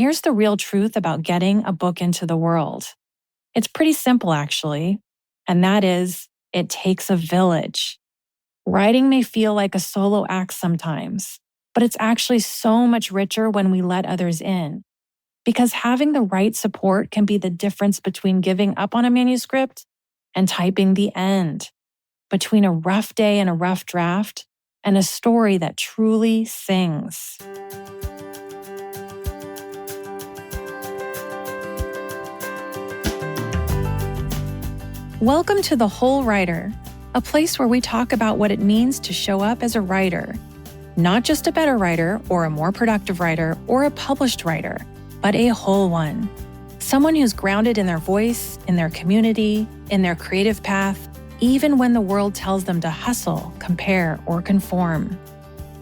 Here's the real truth about getting a book into the world. It's pretty simple, actually, and that is, it takes a village. Writing may feel like a solo act sometimes, but it's actually so much richer when we let others in. Because having the right support can be the difference between giving up on a manuscript and typing the end, between a rough day and a rough draft, and a story that truly sings. Welcome to The Whole Writer, a place where we talk about what it means to show up as a writer. Not just a better writer or a more productive writer or a published writer, but a whole one. Someone who's grounded in their voice, in their community, in their creative path, even when the world tells them to hustle, compare, or conform.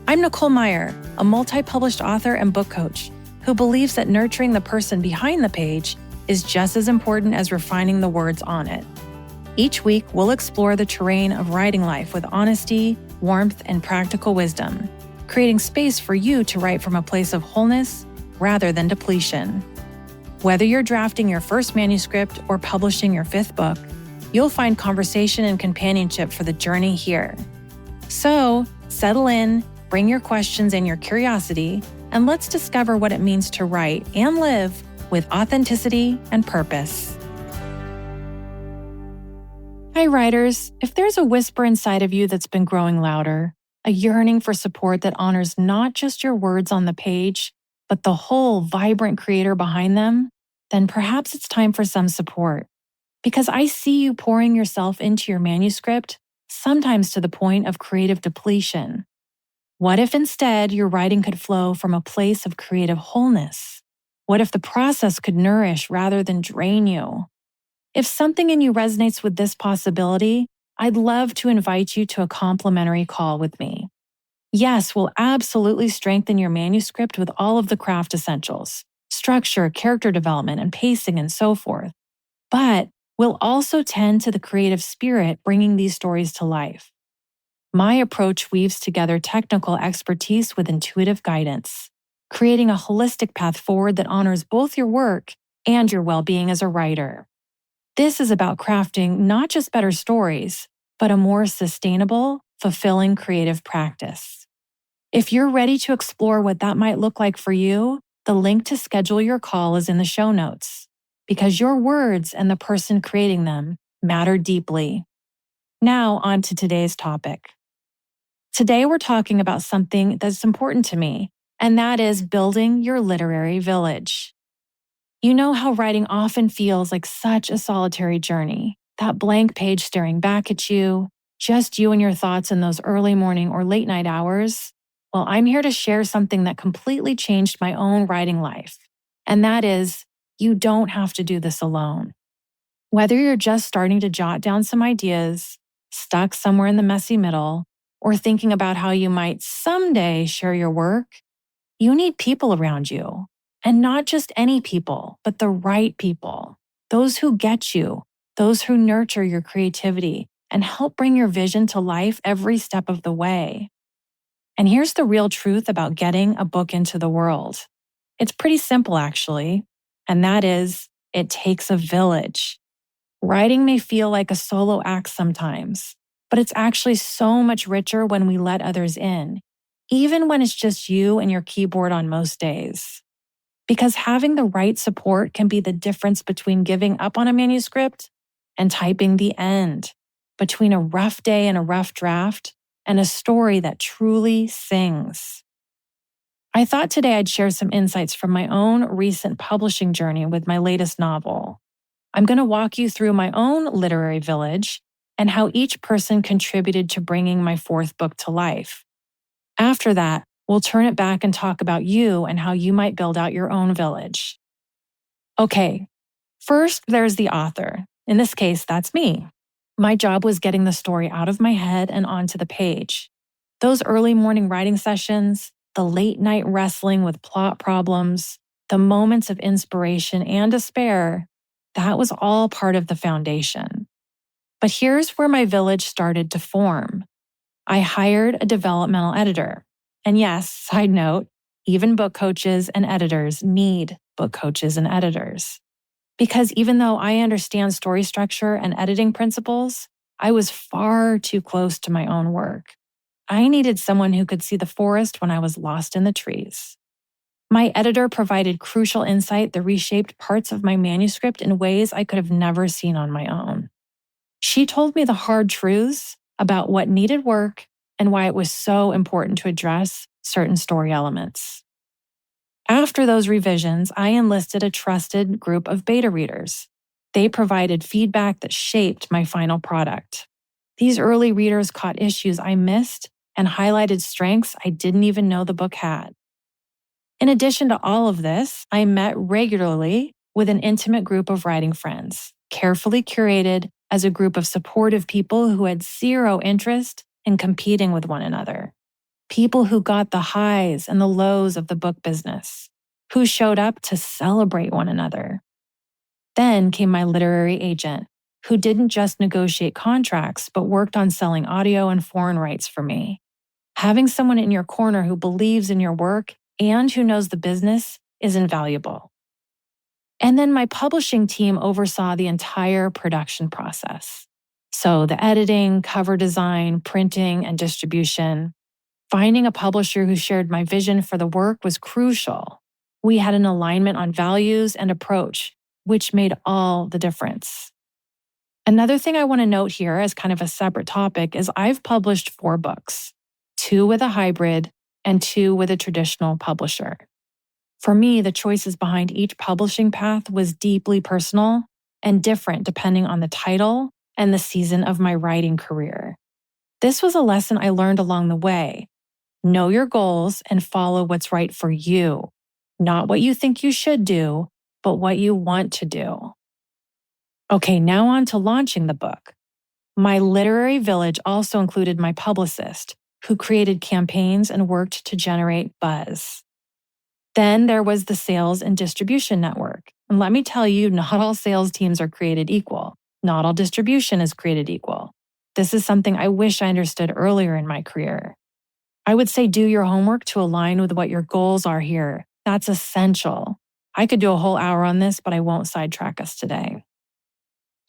I'm Nicole Meyer, a multi-published author and book coach who believes that nurturing the person behind the page is just as important as refining the words on it. Each week, we'll explore the terrain of writing life with honesty, warmth, and practical wisdom, creating space for you to write from a place of wholeness rather than depletion. Whether you're drafting your first manuscript or publishing your fifth book, you'll find conversation and companionship for the journey here. So, settle in, bring your questions and your curiosity, and let's discover what it means to write and live with authenticity and purpose. Hi, writers. If there's a whisper inside of you that's been growing louder, a yearning for support that honors not just your words on the page, but the whole vibrant creator behind them, then perhaps it's time for some support. Because I see you pouring yourself into your manuscript, sometimes to the point of creative depletion. What if instead your writing could flow from a place of creative wholeness? What if the process could nourish rather than drain you? If something in you resonates with this possibility, I'd love to invite you to a complimentary call with me. Yes, we'll absolutely strengthen your manuscript with all of the craft essentials, structure, character development, and pacing, and so forth. But we'll also tend to the creative spirit bringing these stories to life. My approach weaves together technical expertise with intuitive guidance, creating a holistic path forward that honors both your work and your well-being as a writer. This is about crafting not just better stories, but a more sustainable, fulfilling creative practice. If you're ready to explore what that might look like for you, the link to schedule your call is in the show notes, because your words and the person creating them matter deeply. Now, on to today's topic. Today, we're talking about something that's important to me, and that is building your literary village. You know how writing often feels like such a solitary journey, that blank page staring back at you, just you and your thoughts in those early morning or late night hours? Well, I'm here to share something that completely changed my own writing life, and that is, you don't have to do this alone. Whether you're just starting to jot down some ideas, stuck somewhere in the messy middle, or thinking about how you might someday share your work, you need people around you. And not just any people, but the right people. Those who get you, those who nurture your creativity and help bring your vision to life every step of the way. And here's the real truth about getting a book into the world. It's pretty simple, actually, and that is, it takes a village. Writing may feel like a solo act sometimes, but it's actually so much richer when we let others in, even when it's just you and your keyboard on most days. Because having the right support can be the difference between giving up on a manuscript and typing the end, between a rough day and a rough draft, and a story that truly sings. I thought today I'd share some insights from my own recent publishing journey with my latest novel. I'm going to walk you through my own literary village and how each person contributed to bringing my fourth book to life. After that, we'll turn it back and talk about you and how you might build out your own village. Okay, first there's the author. In this case, that's me. My job was getting the story out of my head and onto the page. Those early morning writing sessions, the late night wrestling with plot problems, the moments of inspiration and despair, that was all part of the foundation. But here's where my village started to form. I hired a developmental editor. And yes, side note, even book coaches and editors need book coaches, and editors. Because even though I understand story structure and editing principles, I was far too close to my own work. I needed someone who could see the forest when I was lost in the trees. My editor provided crucial insight that reshaped parts of my manuscript in ways I could have never seen on my own. She told me the hard truths about what needed work and why it was so important to address certain story elements. After those revisions, I enlisted a trusted group of beta readers. They provided feedback that shaped my final product. These early readers caught issues I missed and highlighted strengths I didn't even know the book had. In addition to all of this, I met regularly with an intimate group of writing friends, carefully curated as a group of supportive people who had zero interest in competing with one another. People who got the highs and the lows of the book business, who showed up to celebrate one another. Then came my literary agent, who didn't just negotiate contracts, but worked on selling audio and foreign rights for me. Having someone in your corner who believes in your work and who knows the business is invaluable. And then my publishing team oversaw the entire production process. So the editing, cover design, printing, and distribution. Finding a publisher who shared my vision for the work was crucial. We had an alignment on values and approach, which made all the difference. Another thing I want to note here as kind of a separate topic is I've published 4 books, 2 with a hybrid and 2 with a traditional publisher. For me, the choices behind each publishing path was deeply personal and different depending on the title and the season of my writing career. This was a lesson I learned along the way. Know your goals and follow what's right for you, not what you think you should do, but what you want to do. Okay, now on to launching the book. My literary village also included my publicist, who created campaigns and worked to generate buzz. Then there was the sales and distribution network. And let me tell you, not all sales teams are created equal. Not all distribution is created equal. This is something I wish I understood earlier in my career. I would say do your homework to align with what your goals are here. That's essential. I could do a whole hour on this, but I won't sidetrack us today.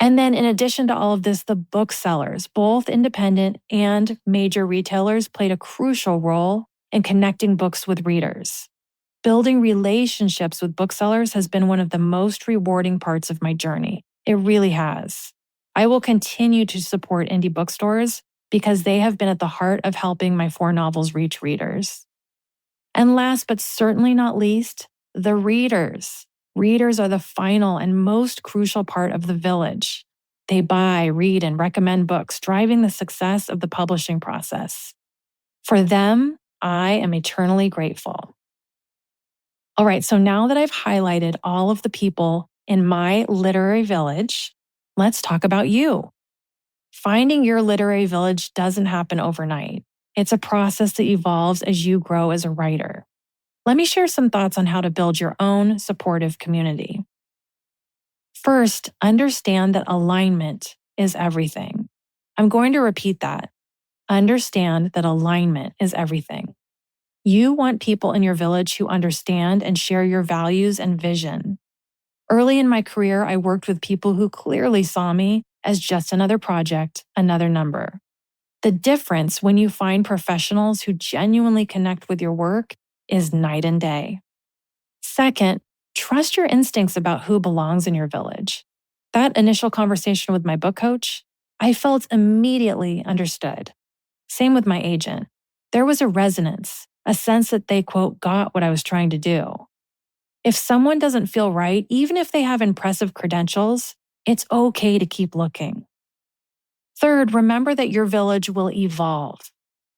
And then in addition to all of this, the booksellers, both independent and major retailers, played a crucial role in connecting books with readers. Building relationships with booksellers has been one of the most rewarding parts of my journey. It really has. I will continue to support indie bookstores because they have been at the heart of helping my 4 novels reach readers. And last but certainly not least, the readers. Readers are the final and most crucial part of the village. They buy, read, and recommend books, driving the success of the publishing process. For them, I am eternally grateful. All right, so now that I've highlighted all of the people in my literary village, let's talk about you. Finding your literary village doesn't happen overnight. It's a process that evolves as you grow as a writer. Let me share some thoughts on how to build your own supportive community. First, understand that alignment is everything. I'm going to repeat that. Understand that alignment is everything. You want people in your village who understand and share your values and vision. Early in my career, I worked with people who clearly saw me as just another project, another number. The difference when you find professionals who genuinely connect with your work is night and day. Second, trust your instincts about who belongs in your village. That initial conversation with my book coach, I felt immediately understood. Same with my agent. There was a resonance, a sense that they, quote, got what I was trying to do. If someone doesn't feel right, even if they have impressive credentials, it's okay to keep looking. Third, remember that your village will evolve.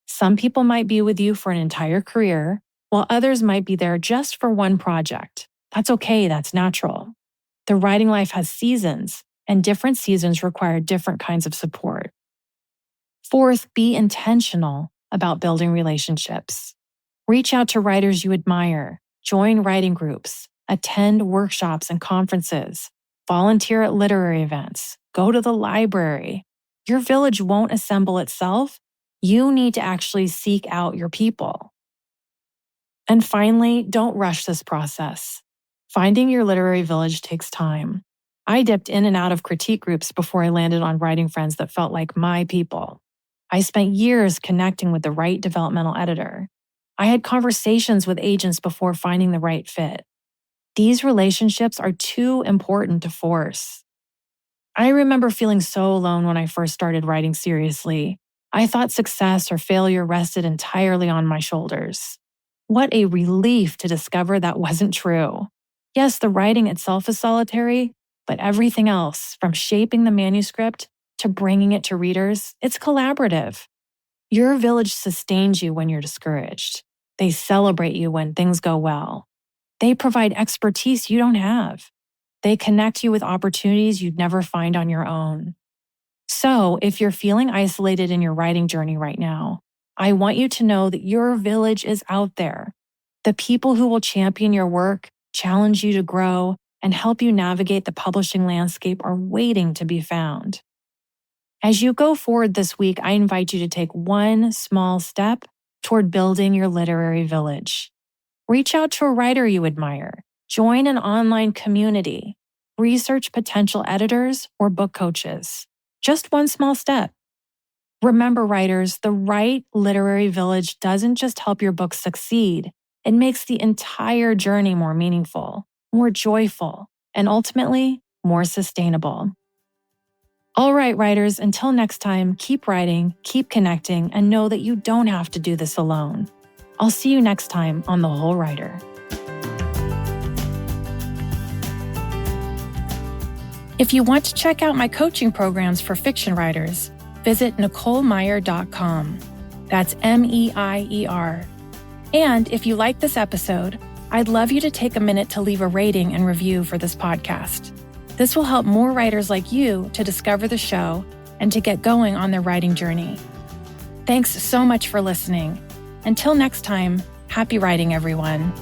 Some people might be with you for an entire career, while others might be there just for one project. That's okay, that's natural. The writing life has seasons, and different seasons require different kinds of support. Fourth, be intentional about building relationships. Reach out to writers you admire, join writing groups, attend workshops and conferences, volunteer at literary events, go to the library. Your village won't assemble itself. You need to actually seek out your people. And finally, don't rush this process. Finding your literary village takes time. I dipped in and out of critique groups before I landed on writing friends that felt like my people. I spent years connecting with the right developmental editor. I had conversations with agents before finding the right fit. These relationships are too important to force. I remember feeling so alone when I first started writing seriously. I thought success or failure rested entirely on my shoulders. What a relief to discover that wasn't true. Yes, the writing itself is solitary, but everything else, from shaping the manuscript to bringing it to readers, it's collaborative. Your village sustains you when you're discouraged. They celebrate you when things go well. They provide expertise you don't have. They connect you with opportunities you'd never find on your own. So, if you're feeling isolated in your writing journey right now, I want you to know that your village is out there. The people who will champion your work, challenge you to grow, and help you navigate the publishing landscape are waiting to be found. As you go forward this week, I invite you to take one small step toward building your literary village. Reach out to a writer you admire, join an online community, research potential editors or book coaches. Just one small step. Remember, writers, the right literary village doesn't just help your book succeed, it makes the entire journey more meaningful, more joyful, and ultimately, more sustainable. All right, writers, until next time, keep writing, keep connecting, and know that you don't have to do this alone. I'll see you next time on The Whole Writer. If you want to check out my coaching programs for fiction writers, visit NicoleMeyer.com. That's MEIER. And if you like this episode, I'd love you to take a minute to leave a rating and review for this podcast. This will help more writers like you to discover the show and to get going on their writing journey. Thanks so much for listening. Until next time, happy writing, everyone.